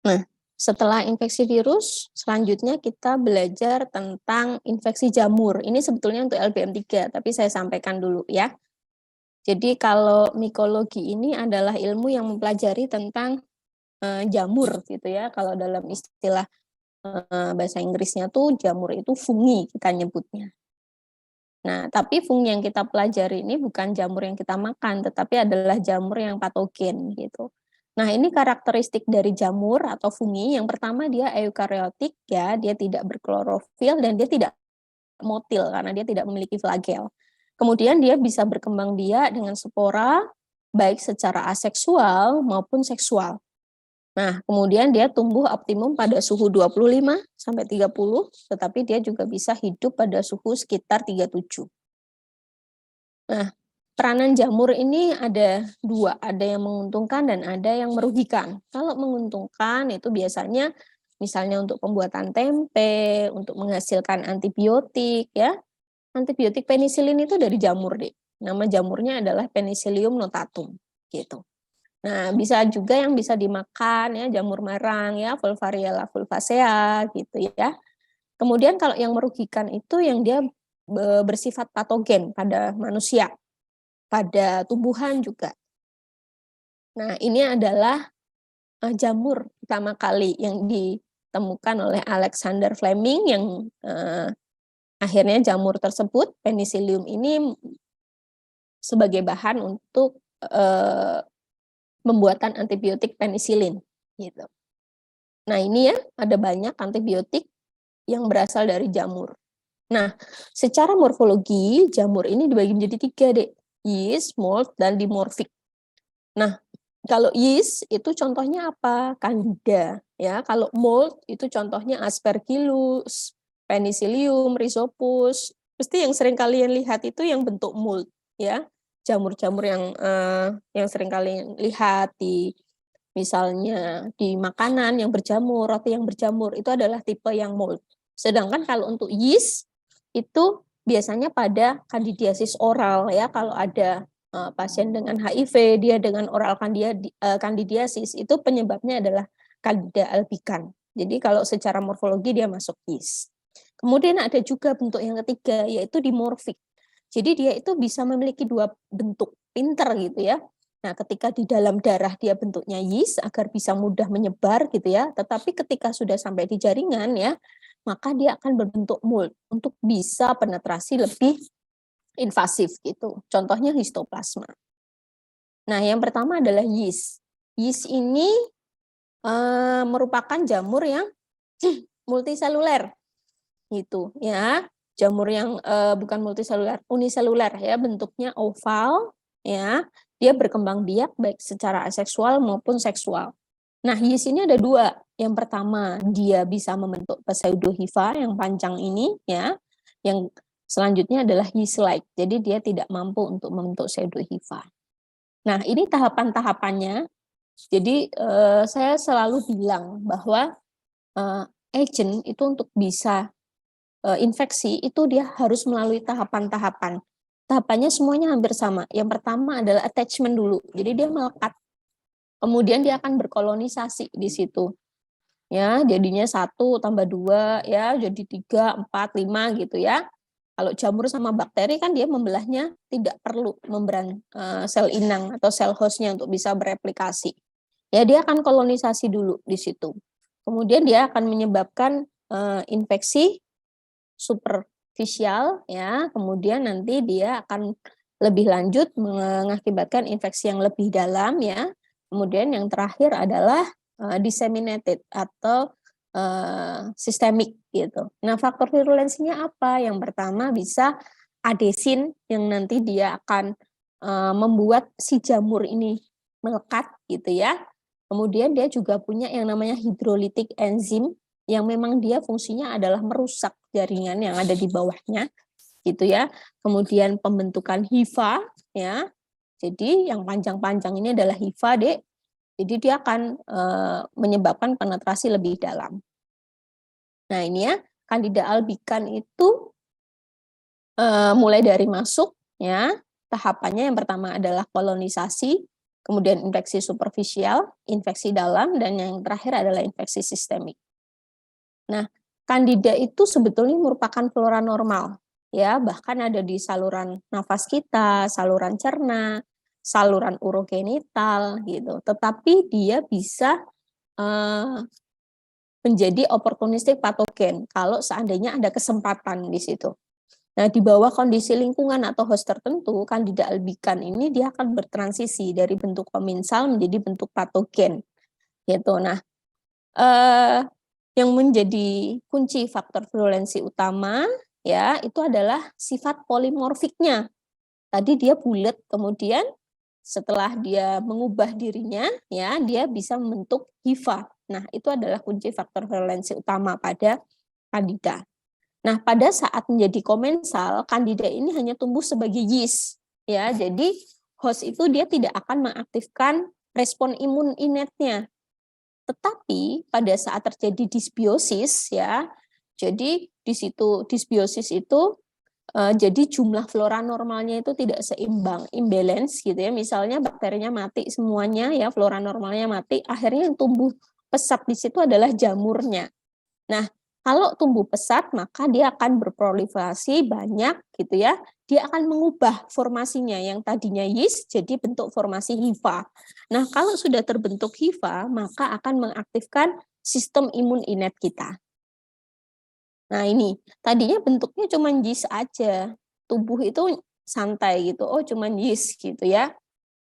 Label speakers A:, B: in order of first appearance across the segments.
A: Nah, setelah infeksi virus, selanjutnya kita belajar tentang infeksi jamur. Ini sebetulnya untuk LBM3, tapi saya sampaikan dulu ya. Jadi kalau mikologi ini adalah ilmu yang mempelajari tentang jamur gitu ya. Kalau dalam istilah bahasa Inggrisnya tuh jamur itu fungi kita nyebutnya. Nah, tapi fungi yang kita pelajari ini bukan jamur yang kita makan, tetapi adalah jamur yang patogen gitu. Nah, ini karakteristik dari jamur atau fungi. Yang pertama dia eukariotik ya, dia tidak berklorofil dan dia tidak motil karena dia tidak memiliki flagel. Kemudian dia bisa berkembang biak dengan spora baik secara aseksual maupun seksual. Nah, kemudian dia tumbuh optimum pada suhu 25 sampai 30, tetapi dia juga bisa hidup pada suhu sekitar 37. Nah, peranan jamur ini ada dua, ada yang menguntungkan dan ada yang merugikan. Kalau menguntungkan itu biasanya misalnya untuk pembuatan tempe, untuk menghasilkan antibiotik ya. Antibiotik penisilin itu dari jamur deh. Nama jamurnya adalah Penicillium notatum gitu. Nah, bisa juga yang bisa dimakan ya, jamur marang ya, Volvariella fulvacea gitu ya. Kemudian kalau yang merugikan itu yang dia bersifat patogen pada manusia, pada tumbuhan juga. Nah, ini adalah jamur pertama kali yang ditemukan oleh Alexander Fleming yang akhirnya jamur tersebut Penicillium ini sebagai bahan untuk pembuatan antibiotik penisilin gitu. Nah, ini ya ada banyak antibiotik yang berasal dari jamur. Nah, secara morfologi jamur ini dibagi menjadi 3 deh, yeast, mold, dan dimorfik. Nah, kalau yeast itu contohnya apa? Candida ya. Kalau mold itu contohnya Aspergillus, Penicillium, Rhizopus. Pasti yang sering kalian lihat itu yang bentuk mold ya. Jamur-jamur yang sering kalian lihat di misalnya di makanan yang berjamur, roti yang berjamur itu adalah tipe yang mold. Sedangkan kalau untuk yeast itu biasanya pada kandidiasis oral ya, kalau ada pasien dengan HIV dia dengan oral kandidiasis itu penyebabnya adalah Candida albicans. Jadi kalau secara morfologi dia masuk yeast. Kemudian ada juga bentuk yang ketiga yaitu dimorfik. Jadi dia itu bisa memiliki dua bentuk, pinter gitu ya. Nah, ketika di dalam darah dia bentuknya yeast agar bisa mudah menyebar gitu ya. Tetapi ketika sudah sampai di jaringan ya, maka dia akan berbentuk mold untuk bisa penetrasi lebih invasif gitu. Contohnya histoplasma. Nah, yang pertama adalah yeast. Yeast ini merupakan jamur yang multiseluler gitu ya. Jamur yang bukan multiseluler, uniseluler ya, bentuknya oval ya. Dia berkembang biak baik secara aseksual maupun seksual. Nah, yeast ini ada dua. Yang pertama, dia bisa membentuk pseudohifa yang panjang ini ya. Yang selanjutnya adalah yeast-like. Jadi dia tidak mampu untuk membentuk pseudohifa. Nah, ini tahapan-tahapannya. Jadi saya selalu bilang bahwa agent itu untuk bisa infeksi itu dia harus melalui tahapan-tahapan. Tahapannya semuanya hampir sama. Yang pertama adalah attachment dulu. Jadi dia melekat. Kemudian dia akan berkolonisasi di situ. Ya, jadinya 1 tambah 2 ya, jadi 3, 4, 5 gitu ya. Kalau jamur sama bakteri kan dia membelahnya tidak perlu membran sel inang atau sel hostnya untuk bisa bereplikasi. Ya, dia akan kolonisasi dulu di situ. Kemudian dia akan menyebabkan infeksi superficial ya, kemudian nanti dia akan lebih lanjut mengakibatkan infeksi yang lebih dalam ya. Kemudian yang terakhir adalah disseminated atau sistemik gitu. Nah, faktor virulensinya apa? Yang pertama bisa adesin yang nanti dia akan membuat si jamur ini melekat gitu ya. Kemudian dia juga punya yang namanya hidrolitik enzim yang memang dia fungsinya adalah merusak jaringan yang ada di bawahnya gitu ya. Kemudian pembentukan hifa ya. Jadi yang panjang-panjang ini adalah hifa, Dek. Jadi dia akan menyebabkan penetrasi lebih dalam. Nah, ini ya, Candida albicans itu mulai dari masuk ya. Tahapannya yang pertama adalah kolonisasi, kemudian infeksi superficial, infeksi dalam, dan yang terakhir adalah infeksi sistemik. Nah, Candida itu sebetulnya merupakan flora normal, ya, bahkan ada di saluran nafas kita, saluran cerna, saluran urogenital, gitu. Tetapi dia bisa menjadi opportunistic patogen kalau seandainya ada kesempatan di situ. Nah, di bawah kondisi lingkungan atau host tertentu, Candida albicans ini dia akan bertransisi dari bentuk komensal menjadi bentuk patogen. Gitu. Nah, yang menjadi kunci faktor virulensi utama ya itu adalah sifat polimorfiknya. Tadi dia bulat, kemudian setelah dia mengubah dirinya ya dia bisa membentuk hifa. Nah, itu adalah kunci faktor virulensi utama pada Candida. Nah, pada saat menjadi komensal, Candida ini hanya tumbuh sebagai yeast ya. Jadi host itu dia tidak akan mengaktifkan respon imun innate-nya. Tetapi pada saat terjadi disbiosis ya, jadi di situ disbiosis itu jadi jumlah flora normalnya itu tidak seimbang, imbalance gitu ya. Misalnya bakterinya mati semuanya ya, flora normalnya mati, akhirnya yang tumbuh pesat di situ adalah jamurnya. Nah, kalau tumbuh pesat maka dia akan berproliferasi banyak gitu ya. Dia akan mengubah formasinya yang tadinya yeast jadi bentuk formasi hifa. Nah, kalau sudah terbentuk hifa maka akan mengaktifkan sistem imun innate kita. Nah, ini tadinya bentuknya cuma yeast aja. Tubuh itu santai gitu. Oh, cuma yeast gitu ya.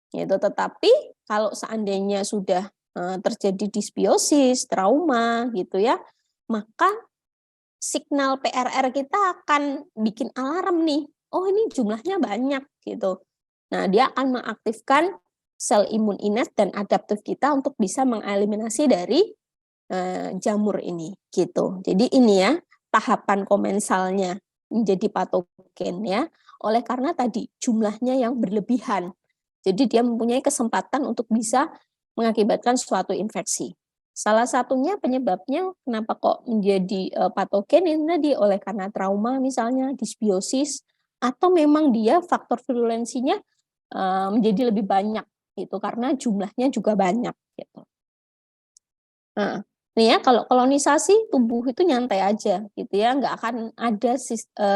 A: Gitu. Tetapi kalau seandainya sudah terjadi disbiosis, trauma gitu ya, maka signal PRR kita akan bikin alarm nih. Oh, ini jumlahnya banyak gitu. Nah, dia akan mengaktifkan sel imun innate dan adaptif kita untuk bisa mengeliminasi dari jamur ini gitu. Jadi ini ya tahapan komensalnya menjadi patogen ya. Oleh karena tadi jumlahnya yang berlebihan. Jadi dia mempunyai kesempatan untuk bisa mengakibatkan suatu infeksi. Salah satunya penyebabnya kenapa kok menjadi patogen ini tadi oleh karena trauma misalnya, disbiosis, atau memang dia faktor virulensinya menjadi lebih banyak gitu karena jumlahnya juga banyak gitu. Nah, nih ya kalau kolonisasi tubuh itu nyantai aja gitu ya, nggak akan ada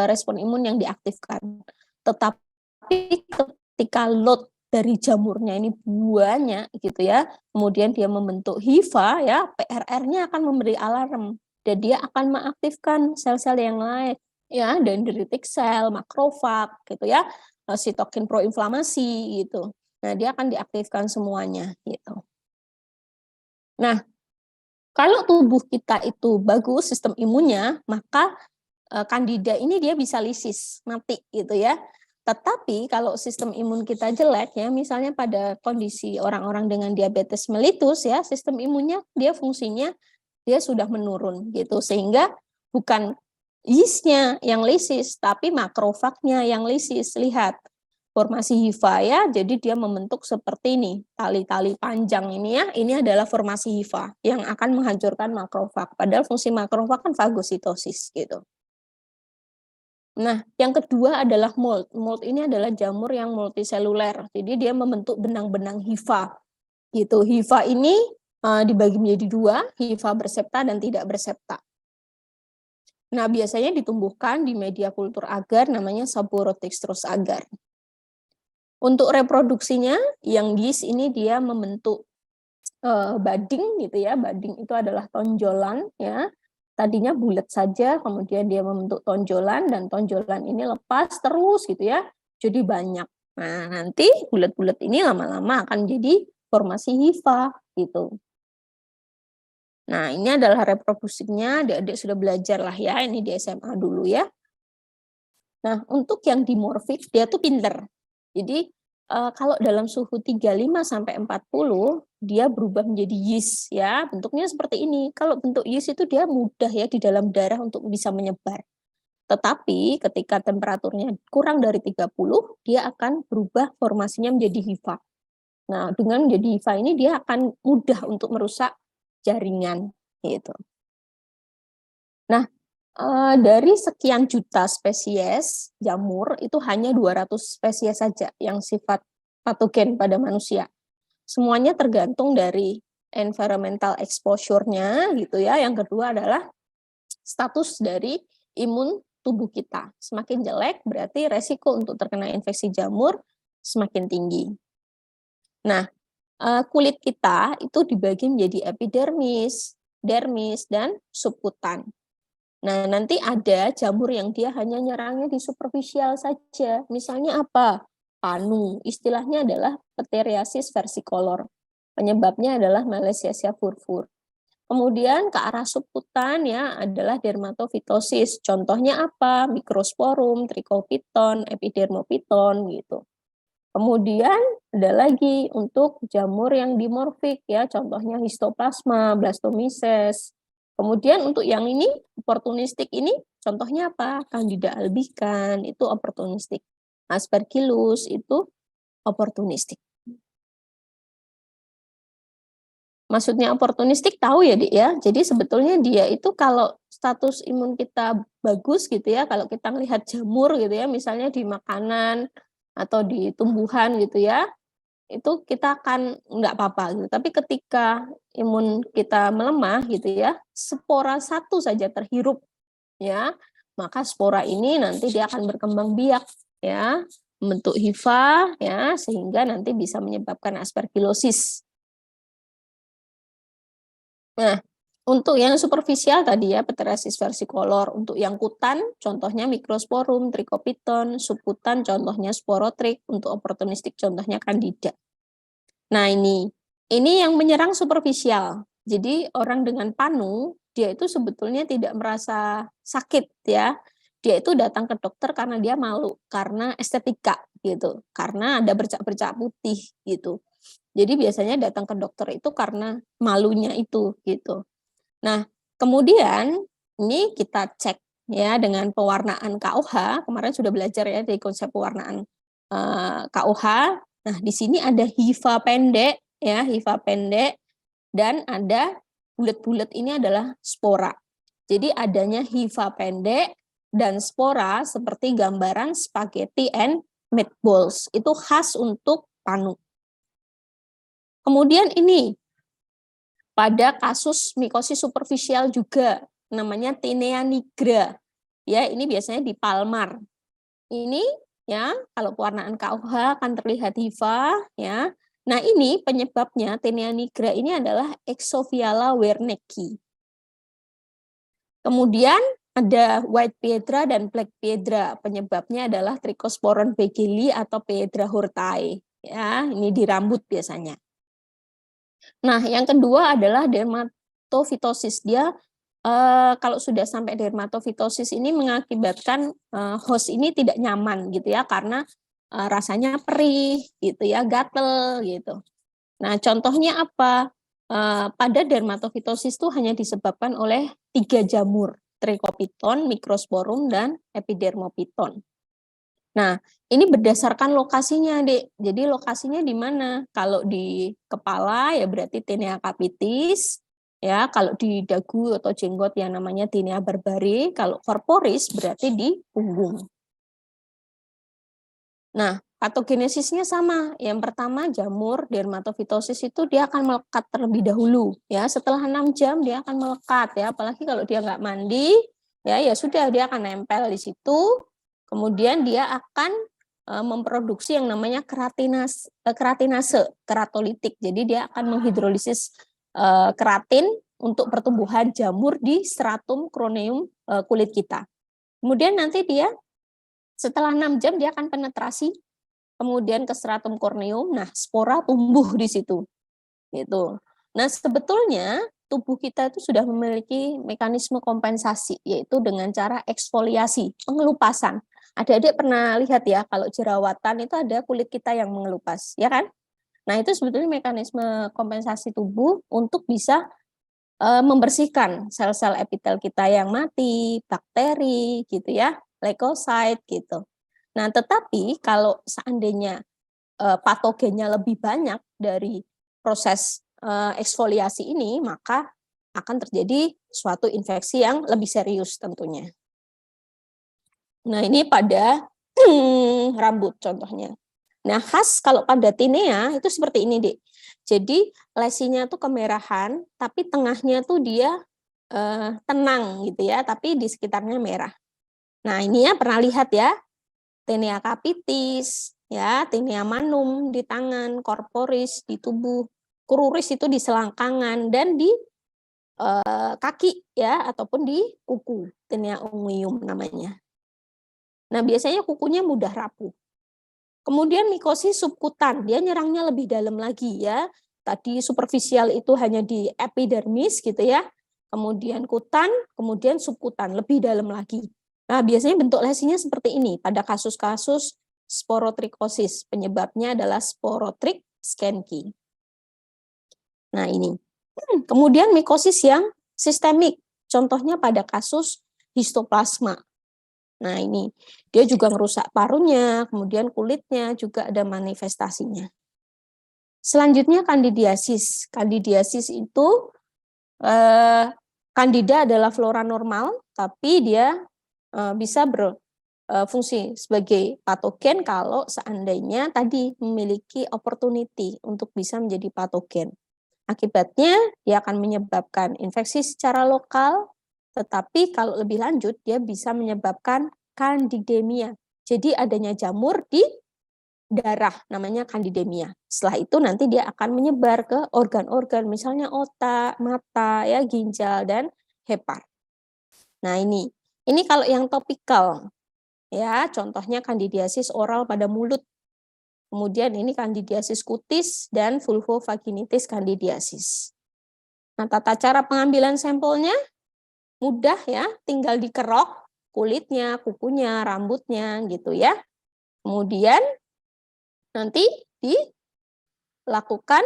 A: respon imun yang diaktifkan. Tetapi ketika load dari jamurnya ini banyak gitu ya, kemudian dia membentuk hifa ya, PRR-nya akan memberi alarm dan dia akan mengaktifkan sel-sel yang lain ya, dendritic cell, makrofag gitu ya, sitokin proinflamasi gitu. Nah, dia akan diaktifkan semuanya gitu. Nah, kalau tubuh kita itu bagus sistem imunnya, maka Candida ini dia bisa lisis, mati gitu ya. Tetapi kalau sistem imun kita jelek ya, misalnya pada kondisi orang-orang dengan diabetes mellitus ya, sistem imunnya dia fungsinya dia sudah menurun gitu sehingga bukan yeast-nya yang lisis tapi makrofagnya yang lisis. Lihat formasi hifa ya, jadi dia membentuk seperti ini, tali-tali panjang ini ya, ini adalah formasi hifa yang akan menghancurkan makrofag. Padahal fungsi makrofag kan fagositosis gitu. Nah, yang kedua adalah mold. Mold ini adalah jamur yang multiseluler. Jadi dia membentuk benang-benang hifa. Gitu. Hifa ini dibagi menjadi dua, hifa bersepta dan tidak bersepta. Nah, biasanya ditumbuhkan di media kultur agar namanya Saborotextrus agar. Untuk reproduksinya, yang yeast ini dia membentuk bading gitu ya. Bading itu adalah tonjolan ya. Tadinya bulat saja, kemudian dia membentuk tonjolan, dan tonjolan ini lepas terus gitu ya, jadi banyak. Nah, nanti bulat-bulat ini lama-lama akan jadi formasi hifa gitu. Nah, ini adalah reproduksinya, adik-adik sudah belajar lah ya, ini di SMA dulu ya. Nah, untuk yang dimorfik, dia tuh pinter. Jadi, kalau dalam suhu 35 sampai 40, dia berubah menjadi yeast ya. Bentuknya seperti ini. Kalau bentuk yeast itu dia mudah ya di dalam darah untuk bisa menyebar. Tetapi ketika temperaturnya kurang dari 30, dia akan berubah formasinya menjadi hifa. Nah, dengan menjadi hifa ini dia akan mudah untuk merusak jaringan gitu. Nah, dari sekian juta spesies jamur itu hanya 200 spesies saja yang sifat patogen pada manusia. semuanya tergantung dari environmental exposure-nya gitu ya. Yang kedua adalah status dari imun tubuh kita. Semakin jelek berarti resiko untuk terkena infeksi jamur semakin tinggi. Nah, kulit kita itu dibagi menjadi epidermis, dermis, dan subkutan. Nah, nanti ada jamur yang dia hanya nyerangnya di superficial saja. Misalnya apa? Panu. Istilahnya adalah Pityriasis versicolor. Penyebabnya adalah Malassezia furfur. Kemudian ke arah subkutan ya adalah dermatofitosis. Contohnya apa? Microsporum, Trichopiton, Epidermophyton gitu. Kemudian ada lagi untuk jamur yang dimorfik ya, contohnya Histoplasma, Blastomyces. Kemudian untuk yang ini opportunistik ini contohnya apa? Candida albicans itu opportunistik. Aspergillus itu opportunistik. Maksudnya oportunistik tahu ya, Dik ya. Jadi sebetulnya dia itu kalau status imun kita bagus gitu ya, kalau kita melihat jamur gitu ya, misalnya di makanan atau di tumbuhan gitu ya, itu kita akan nggak apa-apa gitu. Tapi ketika imun kita melemah gitu ya, spora satu saja terhirup ya, maka spora ini nanti dia akan berkembang biak ya, membentuk hifa ya, sehingga nanti bisa menyebabkan aspergillosis. Nah, untuk yang superficial tadi ya, Pityriasis versicolor. Untuk yang kutan, contohnya Microsporum, Trichopiton, subkutan, contohnya Sporotrik, untuk opportunistik, contohnya Candida. Nah, ini yang menyerang superficial. Jadi orang dengan panu, dia itu sebetulnya tidak merasa sakit ya. Dia itu datang ke dokter karena dia malu, karena estetika gitu, karena ada bercak-bercak putih gitu. Jadi biasanya datang ke dokter itu karena malunya itu gitu. Nah, kemudian ini kita cek ya dengan pewarnaan KOH. Kemarin sudah belajar ya dari konsep pewarnaan KOH. Nah, di sini ada hifa pendek ya, hifa pendek dan ada bulat-bulat ini adalah spora. Jadi adanya hifa pendek dan spora seperti gambaran spaghetti and meatballs. Itu khas untuk panu. Kemudian ini pada kasus mikosis superficial juga namanya tinea nigra. Ya, ini biasanya di palmar. Ini ya, kalau pewarnaan KOH akan terlihat hifa ya. Nah, ini penyebabnya tinea nigra ini adalah Exoviala wernicki. Kemudian ada white piedra dan black piedra. Penyebabnya adalah Trichosporon begeli atau Piedra hurtae. Ya, ini di rambut biasanya. Nah, yang kedua adalah dermatofitosis. Dia kalau sudah sampai dermatofitosis ini mengakibatkan host ini tidak nyaman gitu ya, karena rasanya perih gitu ya, gatel gitu. Nah, contohnya apa? Pada dermatofitosis itu hanya disebabkan oleh 3 jamur, Trichopiton, Microsporum, dan Epidermophyton. Nah, ini berdasarkan lokasinya, Dek. Jadi lokasinya di mana? Kalau di kepala ya berarti tinea capitis, ya. Kalau di dagu atau jenggot yang namanya tinea barbari, kalau corporis berarti di punggung. Nah, patogenesisnya sama. Yang pertama jamur dermatofitosis itu dia akan melekat terlebih dahulu, ya. Setelah 6 jam dia akan melekat ya, apalagi kalau dia nggak mandi, ya sudah dia akan nempel di situ. Kemudian dia akan memproduksi yang namanya keratinase, keratolitik. Jadi dia akan menghidrolisis keratin untuk pertumbuhan jamur di stratum corneum kulit kita. Kemudian nanti dia setelah 6 jam dia akan penetrasi kemudian ke stratum corneum. Nah, spora tumbuh di situ. Gitu. Nah, sebetulnya tubuh kita itu sudah memiliki mekanisme kompensasi, yaitu dengan cara eksfoliasi, pengelupasan. Adik-adik pernah lihat ya, kalau jerawatan itu ada kulit kita yang mengelupas, ya kan? Nah, itu sebetulnya mekanisme kompensasi tubuh untuk bisa membersihkan sel-sel epitel kita yang mati, bakteri, gitu ya, leukosit, gitu. Nah, tetapi kalau seandainya patogennya lebih banyak dari proses eksfoliasi ini, maka akan terjadi suatu infeksi yang lebih serius tentunya. Nah, ini pada rambut contohnya. Nah, khas kalau pada tinea itu seperti ini, Dek. Jadi lesinya tuh kemerahan, tapi tengahnya tuh dia tenang gitu ya, tapi di sekitarnya merah. Nah ini ya pernah lihat ya, Tinea capitis, ya, Tinea manum di tangan, corporis di tubuh, cruris itu di selangkangan dan di kaki ya ataupun di kuku, Tinea unguium namanya. Nah biasanya kukunya mudah rapuh. Kemudian mikosis subkutan, dia nyerangnya lebih dalam lagi ya. Tadi superficial itu hanya di epidermis gitu ya. Kemudian kutan, kemudian subkutan, lebih dalam lagi. Nah, biasanya bentuk lesinya seperti ini pada kasus-kasus sporotrikosis. Penyebabnya adalah sporotric skenki. Nah, ini. Kemudian mikosis yang sistemik. Contohnya pada kasus histoplasma. Nah, ini dia juga merusak parunya, kemudian kulitnya juga ada manifestasinya. Selanjutnya kandidiasis. Kandidiasis itu Candida adalah flora normal, tapi dia bisa berfungsi sebagai patogen kalau seandainya tadi memiliki opportunity untuk bisa menjadi patogen. Akibatnya dia akan menyebabkan infeksi secara lokal, tetapi kalau lebih lanjut dia bisa menyebabkan candidemia. Jadi adanya jamur di darah namanya candidemia. Setelah itu nanti dia akan menyebar ke organ-organ misalnya otak, mata, ya ginjal dan hepar. Nah, ini kalau yang topikal. Ya, contohnya kandidiasis oral pada mulut. Kemudian ini kandidiasis kutis dan vulvovaginitis kandidiasis. Nah, tata cara pengambilan sampelnya mudah ya, tinggal dikerok kulitnya, kukunya, rambutnya gitu ya. Kemudian nanti dilakukan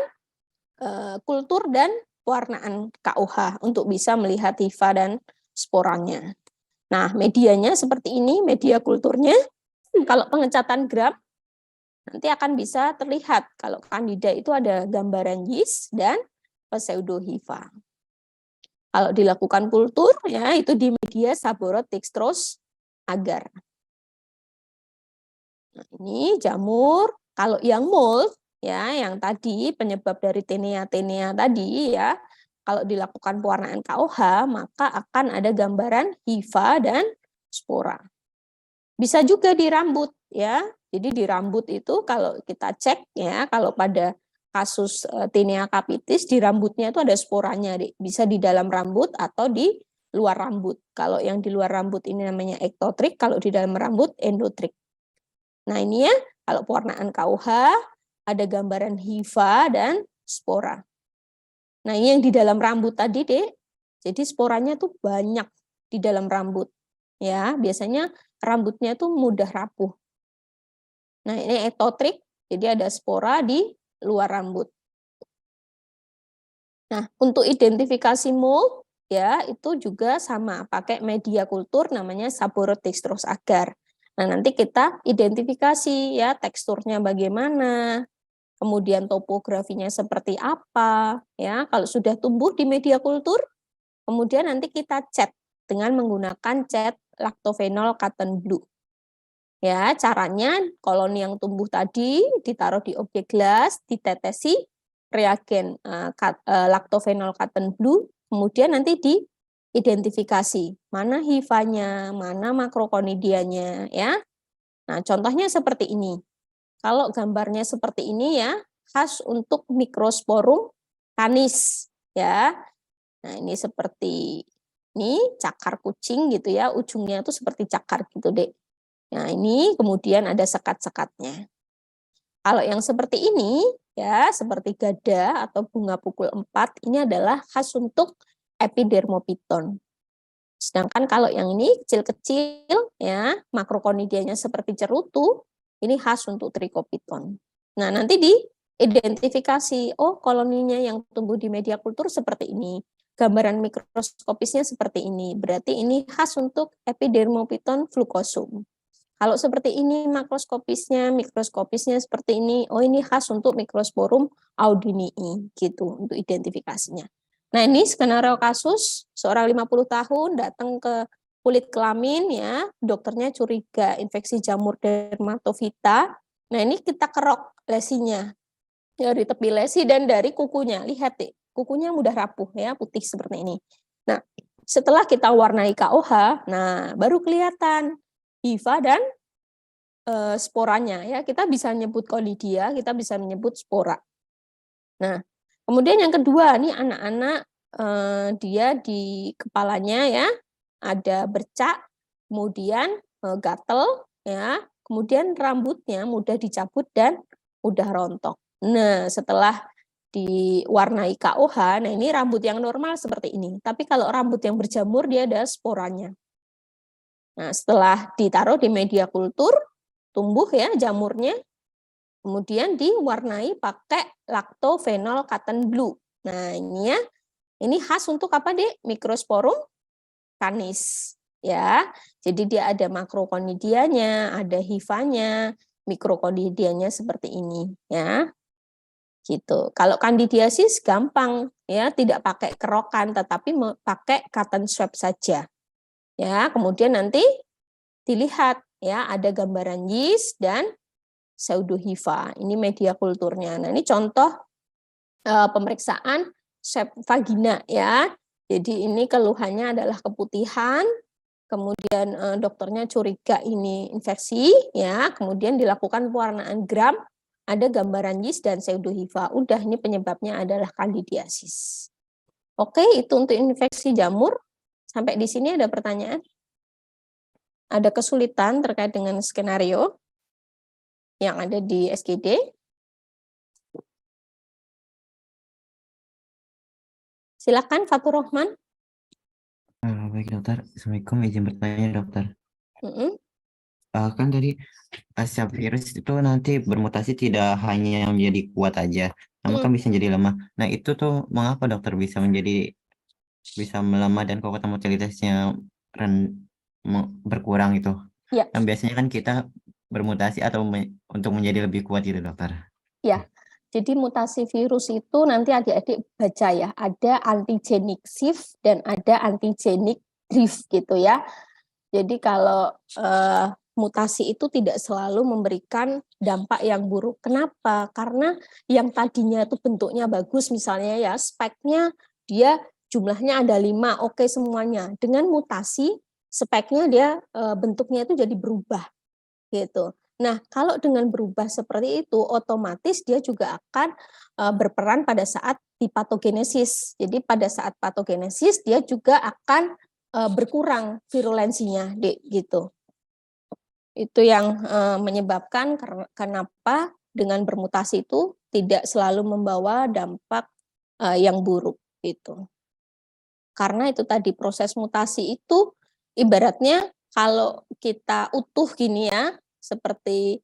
A: kultur dan pewarnaan KUH untuk bisa melihat hifa dan sporanya. Nah, medianya seperti ini, media kulturnya. Kalau pengecatan gram, nanti akan bisa terlihat kalau Candida itu ada gambaran yeast dan pseudohifa. Kalau dilakukan kultur, ya itu di media Saborodextrose agar. Nah, ini jamur. Kalau yang mold, ya yang tadi penyebab dari Tinea tadi ya, kalau dilakukan pewarnaan KOH maka akan ada gambaran hifa dan spora. Bisa juga di rambut ya. Jadi di rambut itu kalau kita cek ya, kalau pada kasus Tinea capitis di rambutnya itu ada sporanya, bisa di dalam rambut atau di luar rambut. Kalau yang di luar rambut ini namanya ektotrik, kalau di dalam rambut endotrik. Nah, ini ya, kalau pewarnaan KUH ada gambaran hifa dan spora. Nah, ini yang di dalam rambut tadi, Dek. Jadi sporanya tuh banyak di dalam rambut. Ya, biasanya rambutnya tuh mudah rapuh. Nah, ini ektotrik, jadi ada spora di luar rambut. Nah, untuk identifikasi mold, ya, itu juga sama, pakai media kultur namanya Saborodextrose agar. Nah, nanti kita identifikasi ya, teksturnya bagaimana, kemudian topografinya seperti apa, ya. Kalau sudah tumbuh di media kultur, kemudian nanti kita cat dengan menggunakan cat lactophenol cotton blue. Ya, caranya koloni yang tumbuh tadi ditaruh di objek gelas, ditetesi reagen lactophenol cotton blue, kemudian nanti diidentifikasi mana hifanya, mana makrokonidianya ya. Nah, contohnya seperti ini. Kalau gambarnya seperti ini ya, khas untuk Microsporum canis ya. Nah, ini seperti ini cakar kucing gitu ya, ujungnya tuh seperti cakar gitu, Dek. Nah, ini kemudian ada sekat-sekatnya. Kalau yang seperti ini, ya, seperti gada atau bunga pukul 4, ini adalah khas untuk epidermophyton. Sedangkan kalau yang ini kecil-kecil, ya, makrokonidianya seperti cerutu, ini khas untuk trichophyton. Nah, nanti diidentifikasi, oh koloninya yang tumbuh di media kultur seperti ini. Gambaran mikroskopisnya seperti ini. Berarti ini khas untuk epidermophyton flucosum. Kalau seperti ini mikroskopisnya seperti ini, oh ini khas untuk Microsporum audinii gitu untuk identifikasinya. Nah, ini skenario kasus seorang 50 tahun datang ke kulit kelamin ya, dokternya curiga infeksi jamur dermatofita. Nah, ini kita kerok lesinya. dari tepi lesi dan dari kukunya. Lihat deh, kukunya mudah rapuh ya, putih seperti ini. Nah, setelah kita warnai KOH, nah baru kelihatan hifa dan sporanya ya. Kita bisa menyebut konidia, kita bisa menyebut spora. Nah, kemudian yang kedua nih anak-anak dia di kepalanya ya ada bercak, kemudian gatel ya, kemudian rambutnya mudah dicabut dan mudah rontok. Nah, setelah diwarnai KOH, nah ini rambut yang normal seperti ini. Tapi kalau rambut yang berjamur dia ada sporanya. Nah, setelah ditaruh di media kultur, tumbuh ya jamurnya, kemudian diwarnai pakai lactophenol cotton blue. Nah, ini ya, ini khas untuk apa, Dek? Microsporum canis. Ya, jadi dia ada makrokonidianya, ada hifanya, mikrokonidianya seperti ini, ya. Gitu. Kalau kandidiasis gampang, ya, tidak pakai kerokan, tetapi pakai cotton swab saja. Ya, kemudian nanti dilihat, ya, ada gambaran yeast dan pseudohifa. Ini media kulturnya. Nah, ini contoh pemeriksaan swab vagina ya. Jadi ini keluhannya adalah keputihan, kemudian dokternya curiga ini infeksi ya, kemudian dilakukan pewarnaan gram, ada gambaran yeast dan pseudohifa. Udah, ini penyebabnya adalah kandidiasis. Oke, itu untuk infeksi jamur. Sampai di sini ada pertanyaan? Ada kesulitan terkait dengan skenario yang ada di SGD? Silakan Fatur Rahman.
B: Baik dokter, Assalamualaikum, izin bertanya dokter.
A: Mm-mm.
B: Kan tadi setiap virus itu nanti bermutasi tidak hanya menjadi kuat aja, namun kan bisa menjadi lemah. Nah itu tuh mengapa dokter bisa melemah dan kekuatan motilitasnya berkurang itu?
A: Ya,
B: Kan biasanya kan kita bermutasi atau untuk menjadi lebih kuat gitu dokter.
A: ya. Jadi mutasi virus itu nanti adik-adik baca ya, ada antigenik shift dan ada antigenik drift gitu ya. Jadi kalau mutasi itu tidak selalu memberikan dampak yang buruk. Kenapa? Karena yang tadinya itu bentuknya bagus, misalnya ya speknya dia jumlahnya ada 5, oke semuanya. Dengan mutasi speknya dia bentuknya itu jadi berubah gitu. Nah, kalau dengan berubah seperti itu, otomatis dia juga akan berperan pada saat dipatogenesis. Jadi pada saat patogenesis dia juga akan berkurang virulensinya, Dek, gitu. Itu yang menyebabkan kenapa dengan bermutasi itu tidak selalu membawa dampak yang buruk gitu. Karena itu tadi proses mutasi itu ibaratnya kalau kita utuh gini ya, seperti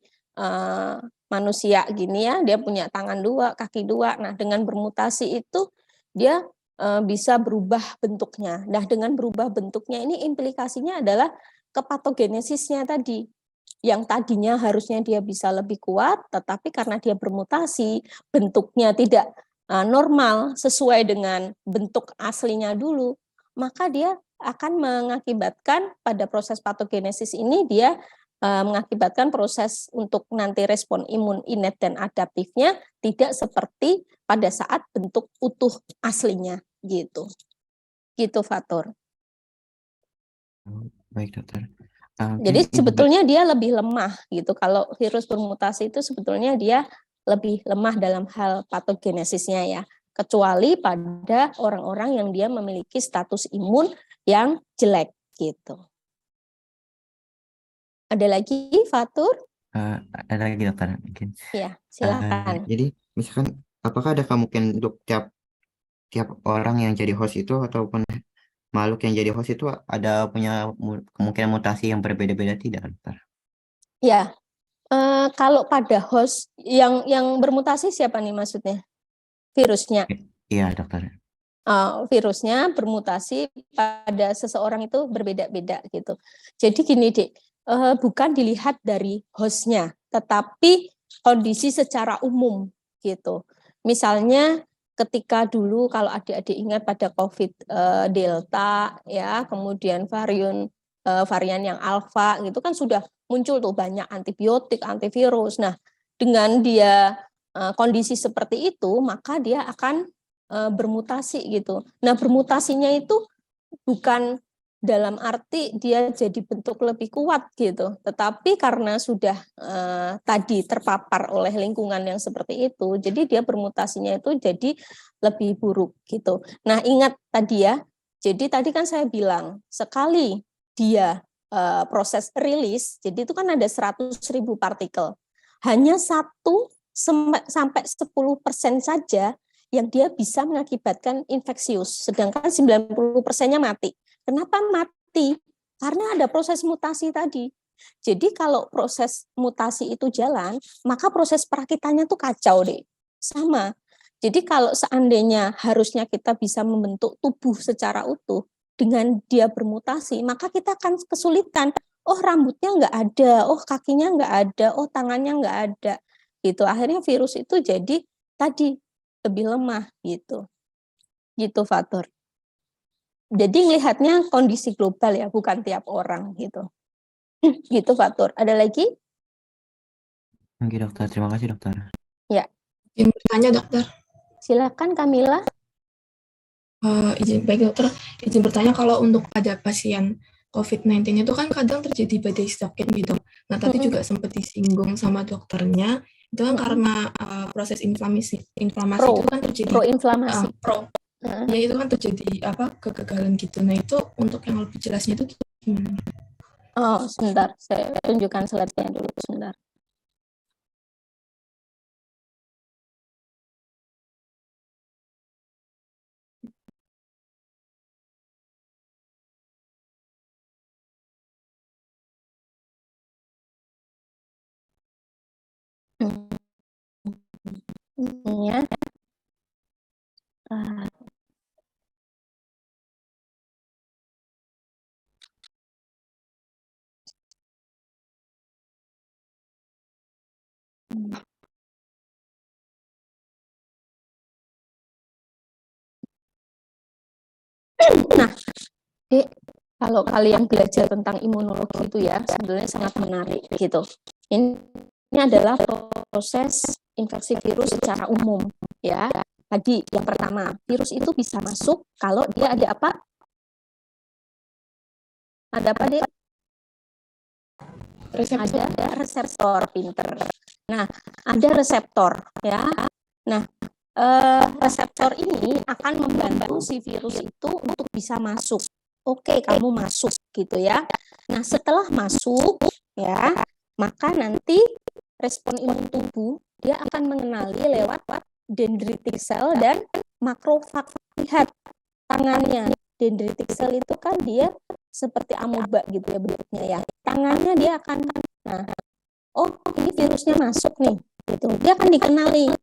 A: manusia gini ya, dia punya tangan 2, kaki 2. Nah, dengan bermutasi itu dia bisa berubah bentuknya. Nah, dengan berubah bentuknya ini implikasinya adalah kepatogenesisnya tadi. Yang tadinya harusnya dia bisa lebih kuat, tetapi karena dia bermutasi, bentuknya tidak normal sesuai dengan bentuk aslinya dulu, maka dia akan mengakibatkan pada proses patogenesis ini dia mengakibatkan proses untuk nanti respon imun innate dan adaptifnya tidak seperti pada saat bentuk utuh aslinya gitu. Gitu Fatur.
B: Baik dokter.
A: Jadi sebetulnya dia lebih lemah gitu. Kalau virus bermutasi itu sebetulnya dia lebih lemah dalam hal patogenesisnya ya. Kecuali pada orang-orang yang dia memiliki status imun yang jelek gitu. Ada lagi, Fatur?
B: Ada lagi dokter mungkin.
A: Ya, silakan.
B: Jadi misalkan apakah ada kemungkinan untuk tiap orang yang jadi host itu ataupun makhluk yang jadi host itu ada punya kemungkinan mutasi yang berbeda-beda tidak dokter?
A: Ya, kalau pada host yang bermutasi siapa nih maksudnya? Virusnya.
B: Iya dokter.
A: Virusnya bermutasi pada seseorang itu berbeda-beda gitu. Jadi gini Dek, bukan dilihat dari hostnya, tetapi kondisi secara umum gitu. Misalnya ketika dulu kalau adik-adik ingat pada COVID Delta ya, kemudian varian yang Alpha gitu kan sudah muncul tuh banyak antibiotik, antivirus. Nah, dengan dia kondisi seperti itu, maka dia akan bermutasi gitu. Nah, bermutasinya itu bukan dalam arti dia jadi bentuk lebih kuat gitu, tetapi karena sudah tadi terpapar oleh lingkungan yang seperti itu, jadi dia bermutasinya itu jadi lebih buruk gitu. Nah, ingat tadi ya, jadi tadi kan saya bilang sekali dia proses rilis, jadi itu kan ada 100.000 partikel, hanya 1-10% saja yang dia bisa mengakibatkan infeksius, sedangkan 90%-nya mati. Kenapa mati? Karena ada proses mutasi tadi. Jadi kalau proses mutasi itu jalan, maka proses perakitannya tuh kacau deh. Sama. Jadi kalau seandainya harusnya kita bisa membentuk tubuh secara utuh, dengan dia bermutasi, maka kita akan kesulitan. Oh, rambutnya nggak ada, oh kakinya nggak ada, oh tangannya nggak ada. Gitu. Akhirnya virus itu jadi tadi lebih lemah gitu. Gitu, Fatur. Jadi melihatnya kondisi global ya, bukan tiap orang gitu. Gitu, Fatur. Ada lagi?
B: Oke, dokter. Terima kasih, dokter.
A: Ya.
C: Izin bertanya, dokter.
A: Silakan, Kamila.
C: Baik, dokter. Izin bertanya, kalau untuk pada pasien COVID-19 itu kan kadang terjadi badai sitokin gitu. Nah, tadi juga sempat disinggung sama dokternya, itu kan karena proses inflamasi itu kan terjadi
A: proinflamasi.
C: Ya itu kan terjadi kegagalan gitu. Nah, itu untuk yang lebih jelasnya itu gimana?
A: Oh, sebentar. Saya tunjukkan slide-nya dulu sebentar. Ini ya. Nah, kalau kalian belajar tentang imunologi itu ya, sebenarnya sangat menarik gitu. Ini adalah proses infeksi virus secara umum ya. Tadi yang pertama, virus itu bisa masuk kalau dia ada apa? Ada apa, Dek? Ada reseptor, pinter. Nah, ada reseptor ya. Nah, reseptor ini akan membantu si virus itu untuk bisa masuk. Oke, kamu masuk gitu ya. Nah, setelah masuk ya, maka nanti respon imun tubuh dia akan mengenali lewat dendritic cell dan makrofag. Lihat tangannya. Dendritic cell itu kan dia seperti amoeba gitu ya bentuknya ya. Tangannya dia akan, nah, oh ini virusnya masuk nih, gitu. Dia akan dikenali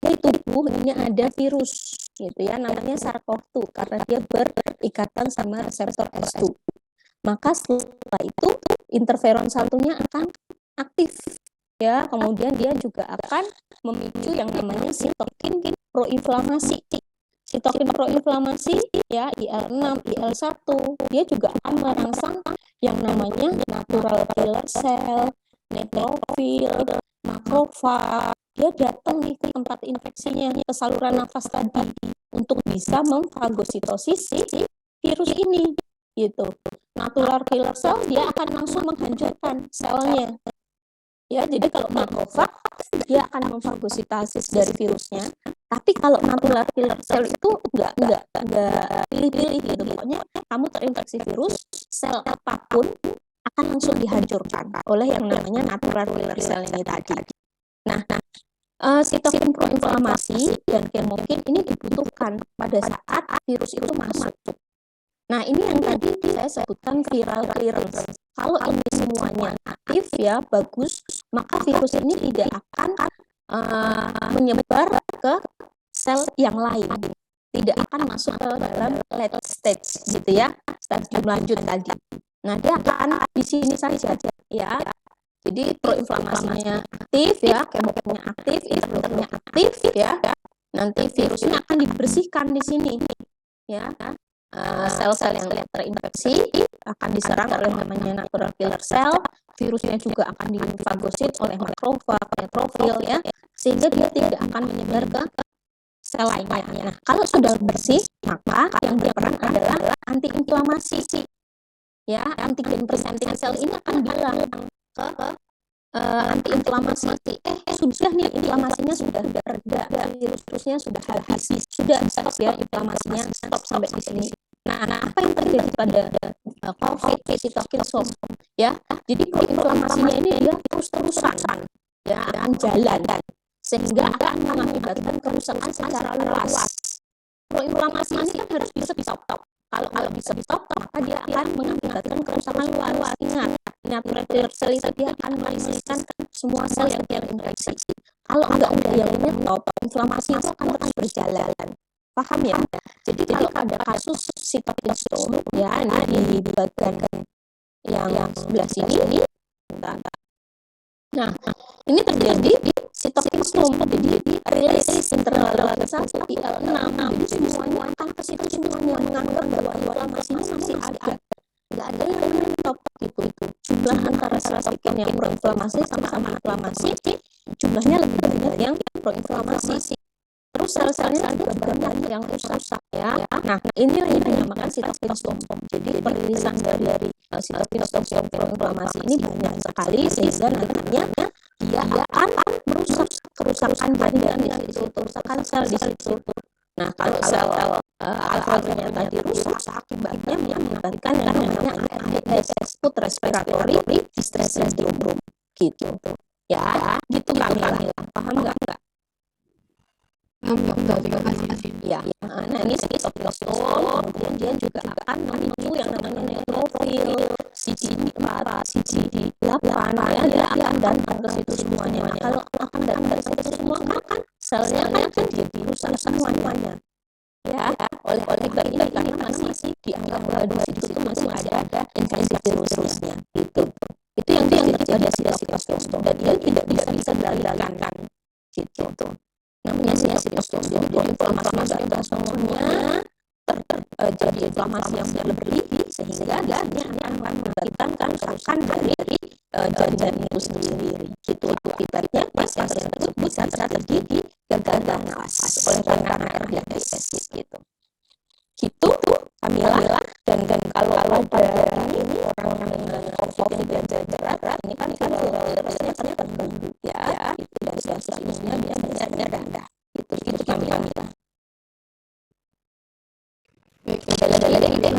A: di tubuh ini ada virus, gitu ya, namanya SARS-CoV-2 karena dia berikatan sama reseptor S2. Maka setelah itu interferon 1-nya akan aktif, ya. Kemudian dia juga akan memicu yang namanya sitokin proinflamasi. Sitokin proinflamasi ya IL-6, IL-1, dia juga akan merangsang yang namanya natural killer cell, neutrofil, makrofag. Dia datang nih ke tempat infeksinya, ke saluran nafas tadi untuk bisa memfagositosis si virus ini gitu. Natural killer cell dia akan langsung menghancurkan selnya. Ya, jadi kalau makrofag dia akan memfagositosis dari virusnya. Tapi kalau natural killer cell itu enggak pilih-pilih gitu. Pokoknya kamu terinfeksi virus, sel apapun akan langsung dihancurkan oleh yang namanya natural killer cell ini tadi. Nah, sitokin proinflamasi dan kemokin ini dibutuhkan pada saat virus itu masuk. Nah, ini yang tadi saya sebutkan viral clearance. Kalau ini semuanya aktif ya, bagus, maka virus ini tidak akan menyebar ke sel yang lain. Tidak akan masuk ke dalam late stage gitu ya, stadium lanjut tadi. Nah, dia akan di sini saja ya. Jadi proinflamasinya aktif ya, kemokinnya aktif, interferonnya aktif ya. Nanti virusnya akan dibersihkan di sini ya. Sel-sel yang terinfeksi akan diserang oleh namanya natural killer cell. Virusnya juga akan difagosit oleh makrofag, neutrofil ya. sehingga dia tidak akan menyebar ke sel lainnya. Nah, kalau sudah bersih, maka yang diperan adalah antiinflamasi. Ya, antigen presenting sel ini akan bilang ke antiinflamasi, sudah nih inflamasinya sudah reda, virusnya sudah habis, sudah stop ya inflamasinya, stop sampai di sini. Nah, apa yang terjadi pada COVID sitokin storm ya? Jadi inflamasinya ini dia terus-terusan ya, akan jalan sehingga akan mengakibatkan kerusakan secara luas. Inflamasi ini kan harus bisa di-stop. Kalau bisa di-stop, maka dia akan mengakibatkan kerusakan luas. Ingat red cell itu dia akan melindungi semua sel yang terinfeksi. Kalau enggak ada yang menyetop, inflamasi itu akan terus berjalan. Paham ya? Jadi kalau ada kasus sitokin storm ya, ini di bagian yang sebelah sini. Nah, ini terjadi di sitokin storm, jadi rilis internal sel IL-6. Jadi semuanya akan ke situ, semuanya menganggap bahwa inflamasinya masih ada. Nggak ada yang menyetop gitu. Jumlah antara sitokin yang proinflamasi sama inflamasi, jumlahnya lebih banyak yang proinflamasi. Terus sel-selnya juga banyak yang rusak ya. Nah, ini yang dinamakan sitokin storm. Jadi perilisan dari sitokin storm yang proinflamasi ini banyak sekali sehingga nantinya dia akan merusak kerusakan jaringan di situ, kerusakan sel di situ. Nah, kalau sel alveolnya tadi rusak, akibatnya mengakibatkan yang namanya ARDS, acute respiratory distress syndrome gitu. Ya, gitu Kamila. Paham nggak?
C: Terima kasih.
A: Ya, nah ini sitokin storm, kemudian dia juga akan memicu yang namanya neutrofil, CD4, CD8 ya, dia akan datang ke situ semuanya. Nah, kalau akan datang ke situ semua kan selnya kan jadi rusak semuanya. Ya, oleh sebab ini masih dianggap bahwa di situ masih ada infeksi virusnya gitu. Itu yang terjadi pada sitokin storm dan dia tidak bisa dikendalikan gitu. Namanya sitokin storm. Jadi inflamasi pada semuanya jadi inflamasi yang berlebih sehingga dia akan mengakibatkan kerusakan dari jaringan itu sendiri gitu. Akibatnya pasien tersebut bisa terjadi gagal nafas oleh karena RDS gitu. Gitu Kamila, dan kalau ada ini orang yang COVID dan berat, ini kan virusnya terganggu ya, itu dari kasus ininya biasanya rendah gitu Kamila.
C: Baik,
A: ada ide?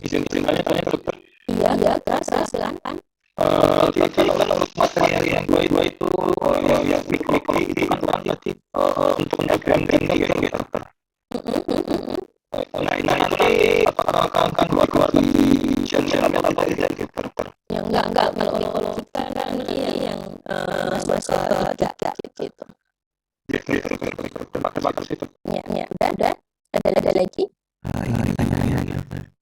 D: Izin tanya dokter.
A: Iya, silakan.
D: Kalau materi yang dua itu yang mikro itu kan berarti untuk menjaga tinggi dokter. Nah ini nanti apakah akan keluar di channel atau tidak dokter?
A: Ya enggak kalau kita kan yang masuk ke gitu.
D: Terima kasih.
A: Ya, udah. Ada lagi?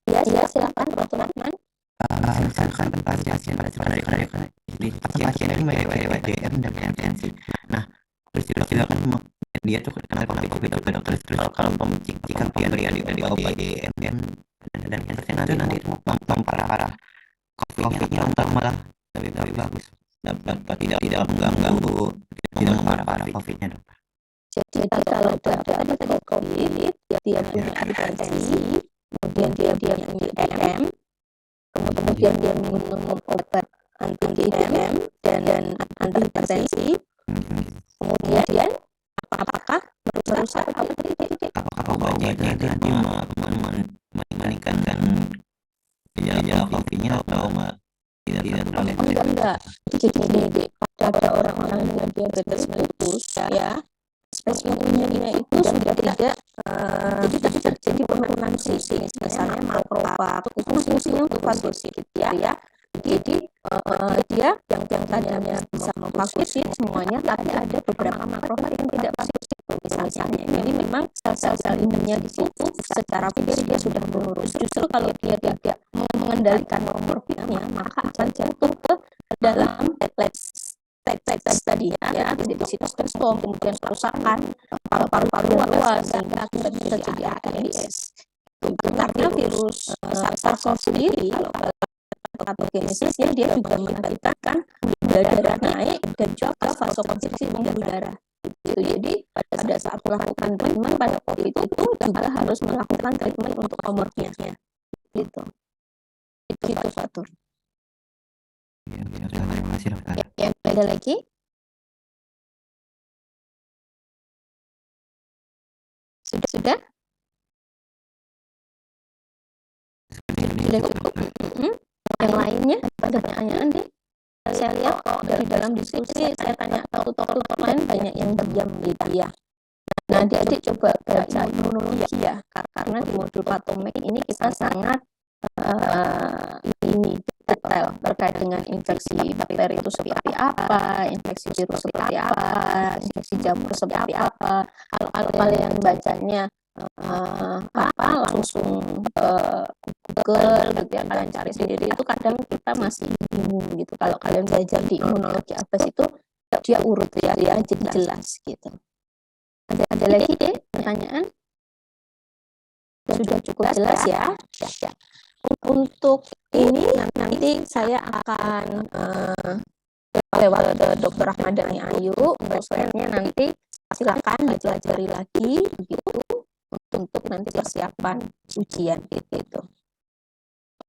A: Ya, silakan teman-teman.
B: Misalkan pasien jadi pasien ini lewat DM dan tensi. Nah, peristiwa kan dia tuh kenal COVID dokter terus kalau jika pemberian dari obat DM dan nanti memparah COVID-nya malah lebih bagus, dapat tidak mengganggu, tidak memparah COVID-nya dokter.
A: Jadi kalau ada COVID, dia punya hipertensi, kemudian dia punya DM, kemudian dia minum obat anti DM dan anti hipertensi, kemudian apakah merusak
B: apakah obatnya itu nanti meningkatkan gejala COVID-nya atau tidak terlalu
A: enggak. Jadi pada orang-orang dengan diabetes mellitus ya, spesimen imunnya itu sudah tidak jadi terjadi penurunan sisi, misalnya makrofag itu fungsinya untuk fagosit ya. Jadi dia yang tadinya bisa memfagosit semuanya, tapi ada beberapa makrofag yang tidak fagosit misalnya. Jadi memang sel-sel imunnya di situ secara fisik dia sudah menurun. Justru kalau dia tidak mengendalikan nomorfitnya, maka akan jatuh ke dalam tadi ya, jadi di situ storm, kemudian kerusakan paru-paru bawah sehingga akibatnya terjadi ARDS. Karena virus SARS-CoV sendiri kalau patogenesisnya dia juga mengakibatkan gula darah naik dan juga vasokonstriksi pembuluh darah. Gitu. Jadi pada saat melakukan treatment pada COVID itu juga harus melakukan treatment untuk komorbidnya. Gitu. Itu Fatur.
B: Ya, terima kasih dokter.
A: Ya, ada lagi? Sudah? Sudah cukup. Yang lainnya ada pertanyaan deh. Saya lihat dari dalam diskusi saya tanya ke tutor lain banyak yang diam gitu ya. Nah, adik-adik coba baca imunologi ya, karena di modul patomek ini kita sangat ini detail terkait dengan infeksi bakteri itu seperti apa, infeksi virus seperti apa, infeksi jamur seperti apa. Kalau kalian bacanya langsung Google gitu ya, kalian cari sendiri itu kadang kita masih bingung gitu. Kalau kalian belajar di imunologi apa itu dia urut ya jadi jelas gitu. Ada lagi deh pertanyaan? Sudah cukup jelas ya. Untuk ini nanti saya akan lewat ke Dr. Ahmadani Ayu. Untuk slide-nya nanti silakan dipelajari lagi begitu untuk nanti persiapan ujian gitu.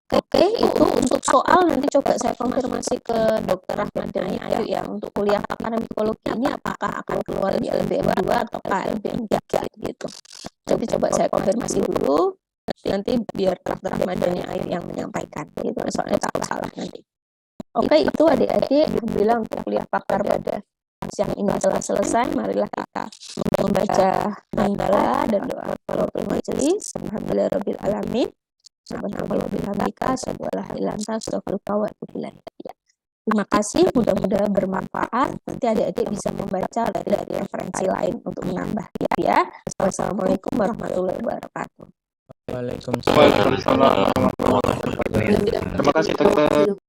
A: Oke, itu untuk soal nanti coba saya konfirmasi ke Dr. Ahmadani Ayu ya, untuk kuliah pakar mikologi ini apakah akan keluar di LBM 2 atau LBM 3 gitu. Jadi coba saya konfirmasi dulu, nanti biar Dr. Ahmadani Ayu yang menyampaikan gitu, soalnya takut salah nanti. Oke, itu adik-adik, alhamdulillah untuk kuliah pakar pada siang ini telah selesai. Marilah kita membaca hamdalah dan doa walaupun majelis. Alhamdulillahirabbil alamin. Terima kasih, mudah-mudahan bermanfaat. Nanti adik-adik bisa membaca dari referensi lain untuk menambah ya. Wassalamualaikum warahmatullahi wabarakatuh.
D: Waalaikumsalam warahmatullahi wabarakatuh. Terima kasih dokter.